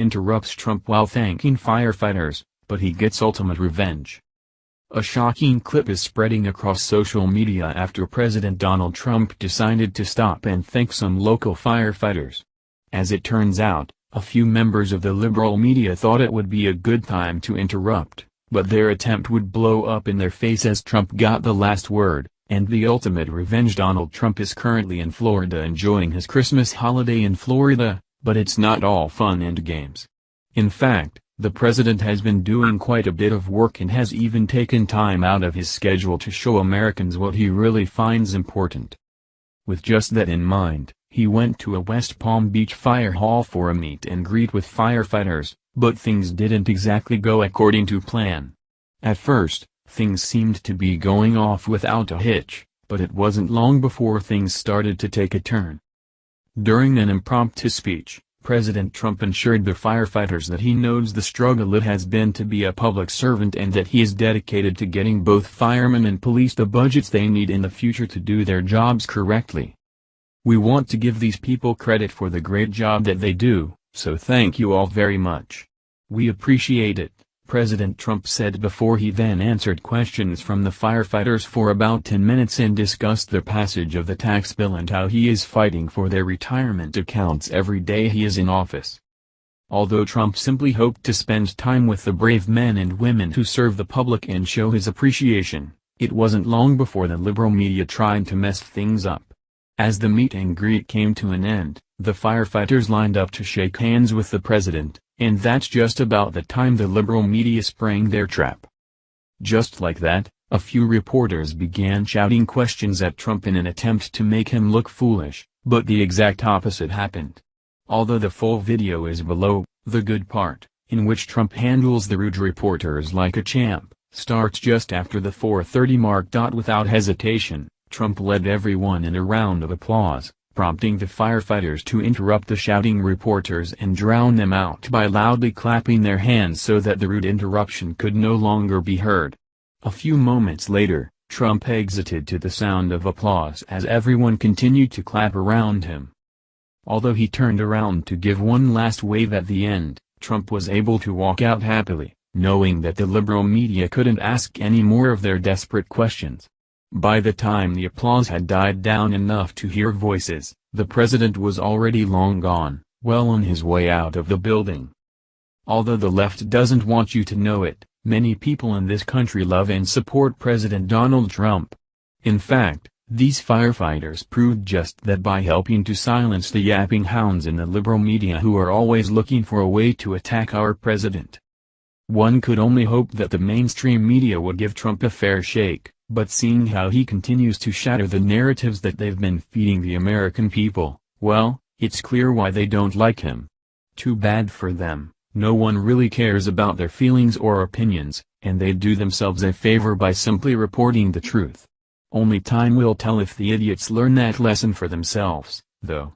interrupts Trump while thanking firefighters, but he gets ultimate revenge. A shocking clip is spreading across social media after President Donald Trump decided to stop and thank some local firefighters. As it turns out, a few members of the liberal media thought it would be a good time to interrupt, but their attempt would blow up in their face as Trump got the last word, and the ultimate revenge. Donald Trump is currently in Florida enjoying his Christmas holiday in Florida, but it's not all fun and games. In fact, the president has been doing quite a bit of work and has even taken time out of his schedule to show Americans what he really finds important. With just that in mind, he went to a West Palm Beach fire hall for a meet and greet with firefighters, but things didn't exactly go according to plan. At first, things seemed to be going off without a hitch, but it wasn't long before things started to take a turn. During an impromptu speech, President Trump assured the firefighters that he knows the struggle it has been to be a public servant and that he is dedicated to getting both firemen and police the budgets they need in the future to do their jobs correctly. "We want to give these people credit for the great job that they do, so thank you all very much. We appreciate it," President Trump said before he then answered questions from the firefighters for about 10 minutes and discussed the passage of the tax bill and how he is fighting for their retirement accounts every day he is in office. Although Trump simply hoped to spend time with the brave men and women who serve the public and show his appreciation, it wasn't long before the liberal media tried to mess things up. As the meet and greet came to an end, the firefighters lined up to shake hands with the president, and that's just about the time the liberal media sprang their trap. Just like that, a few reporters began shouting questions at Trump in an attempt to make him look foolish, but the exact opposite happened. Although the full video is below, the good part, in which Trump handles the rude reporters like a champ, starts just after the 4:30 mark. Without hesitation, Trump led everyone in a round of applause, prompting the firefighters to interrupt the shouting reporters and drown them out by loudly clapping their hands so that the rude interruption could no longer be heard. A few moments later, Trump exited to the sound of applause as everyone continued to clap around him. Although he turned around to give one last wave at the end, Trump was able to walk out happily, knowing that the liberal media couldn't ask any more of their desperate questions. By the time the applause had died down enough to hear voices, the president was already long gone, well on his way out of the building. Although the left doesn't want you to know it, many people in this country love and support President Donald Trump. In fact, these firefighters proved just that by helping to silence the yapping hounds in the liberal media who are always looking for a way to attack our president. One could only hope that the mainstream media would give Trump a fair shake. But seeing how he continues to shatter the narratives that they've been feeding the American people, well, it's clear why they don't like him. Too bad for them. No one really cares about their feelings or opinions, and they'd do themselves a favor by simply reporting the truth. Only time will tell if the idiots learn that lesson for themselves, though.